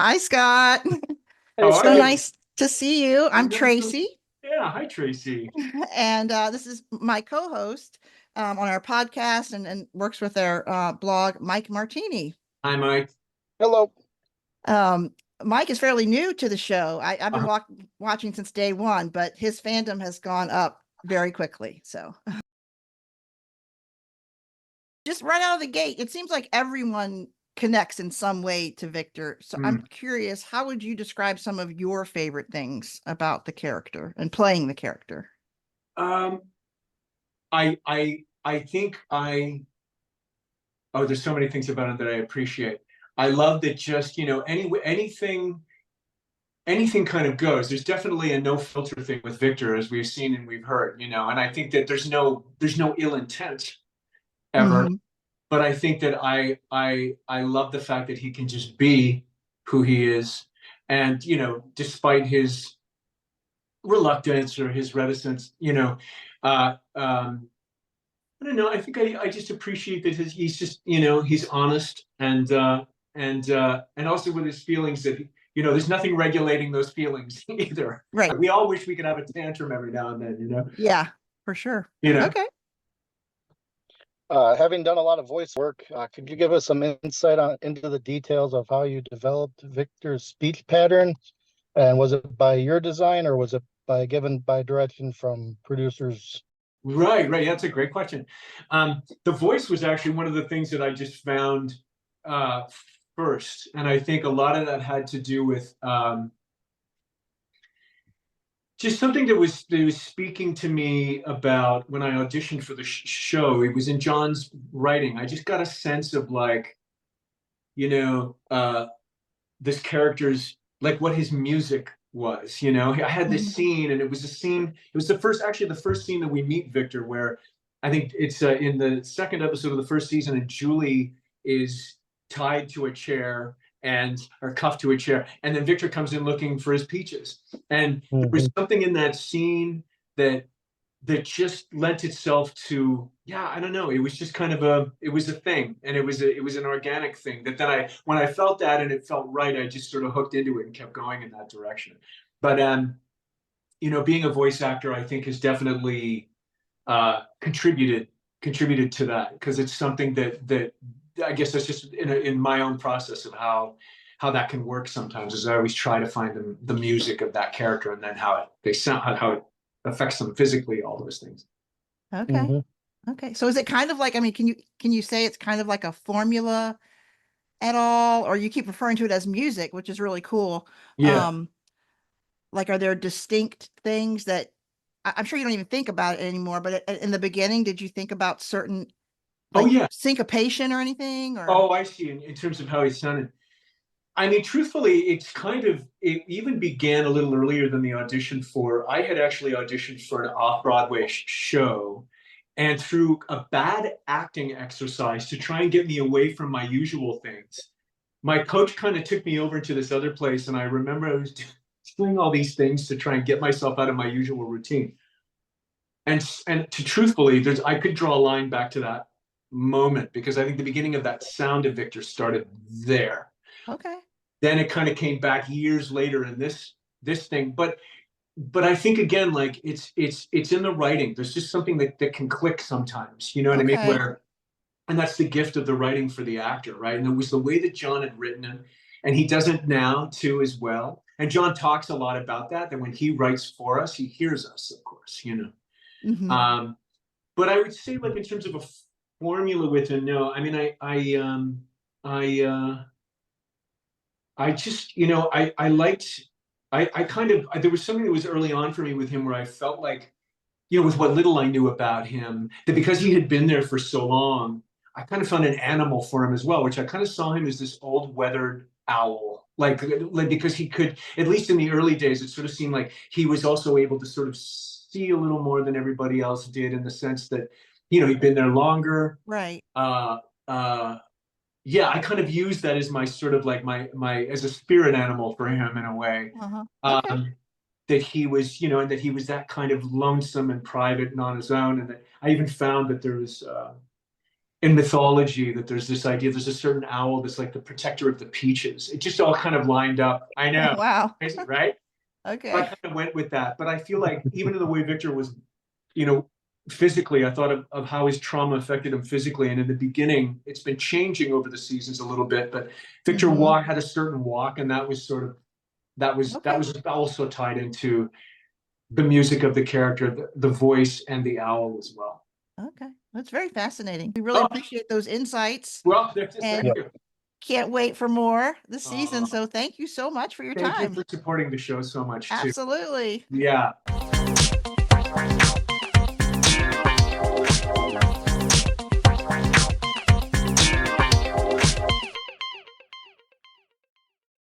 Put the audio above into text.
Hi, Scott. How are So you? nice to see you. I'm Tracy, Yeah, hi Tracy. and this is my co-host on our podcast and works with our blog, Mike Martini. Hi Mike. Hello. Um, Mike is fairly new to the show. I've been Uh, watching since day one, but his fandom has gone up very quickly. So just right out of the gate, it seems like everyone connects in some way to Victor. So I'm hmm. curious, how would you describe some of your favorite things about the character and playing the character? Um, I think there's so many things about it that I appreciate. I love that just, anything kind of goes. There's definitely a no filter thing with Victor, as we've seen and we've heard, and I think that there's no ill intent ever. Hmm. But I think that I love the fact that he can just be who he is. And, despite his reluctance or his reticence, I don't know. I think I just appreciate that he's just, he's honest and also with his feelings that, there's nothing regulating those feelings either. Right. We all wish we could have a tantrum every now and then. Yeah, for sure. You know. Okay. Having done a lot of voice work, could you give us some insight into the details of how you developed Victor's speech pattern? And was it by your design or was it given by direction from producers? Right, right. That's a great question. The voice was actually one of the things that I just found uh, first, and I think a lot of that had to do with just something that was speaking to me about when I auditioned for the show. It was in John's writing. I just got a sense of like, you know, uh, this character's like what his music was. I had this Mhm. scene, and it was a scene. It was the first scene that we meet Victor, where I think it's in the second episode of the first season, and Julie is tied to a chair and or cuffed to a chair, and then Victor comes in looking for his peaches, and there was Mhm. something in that scene that just lent itself to, yeah, I don't know, it was just kind of it was a thing, and it was an organic thing that then when I felt that and it felt right, I just sort of hooked into it and kept going in that direction. But being a voice actor, I think, has definitely contributed to that, because it's something that I guess that's just in my own process of how that can work sometimes, is I always try to find the music of that character, and then they sound, how it affects them physically, all those things. Okay. Mhm. Okay. So is it kind of like, I mean, can you say it's kind of like a formula at all, or you keep referring to it as music, which is really cool. Yeah. Um, like, are there distinct things that I'm sure you don't even think about it anymore, but in the beginning, did you think about certain Oh like yeah. syncopation or anything or? Oh, I see. In terms of how he sounded, I mean, truthfully, it even began a little earlier than the audition for. I had actually auditioned for an off-Broadway show, and through a bad acting exercise to try and get me away from my usual things, my coach kind of took me over to this other place, and I remember I was doing all these things to try and get myself out of my usual routine. And to truthfully, I could draw a line back to that moment, because I think the beginning of that sound of Victor started there. Okay. Then it kind of came back years later in this thing. But I think, again, like it's in the writing. There's just something that can click sometimes. You know what I mean? Okay. And that's the gift of the writing for the actor, right? And it was the way that John had written it, and he does it now too as well. And John talks a lot about that. That when he writes for us, he hears us, of course. Hmm. Um, but I would say, like, in terms of a formula with him, no. I mean, I I just, I liked, I kind of, there was something that was early on for me with him where I felt like, with what little I knew about him, that because he had been there for so long, I kind of found an animal for him as well, which I kind of saw him as this old weathered owl. Like because he could, at least in the early days, it sort of seemed like he was also able to sort of see a little more than everybody else did, in the sense that, he'd been there longer. Right. Uh, uh, yeah, I kind of used that as my sort of like my as a spirit animal for him, in a way. Uh-huh. Okay. Um, that he was, and that he was that kind of lonesome and private and on his own. And that I even found that there was in mythology that there's this idea, there's a certain owl that's like the protector of the peaches. It just all kind of lined up. I know, Wow. right? So I Okay. kind of went with that. But I feel like even in the way Victor was, you know, physically, I thought of how his trauma affected him physically. And in the beginning, it's been changing over the seasons a little bit, but Victor Mhm. had a certain walk, and that was sort of, that was Okay. also tied into the music of the character, the voice, and the owl as well. Okay. That's very fascinating. We really Oh, appreciate those insights well, thank and you. can't wait for more this season. Uh, So thank you so much for your Thank you time. for supporting the show so much too. Absolutely. Yeah.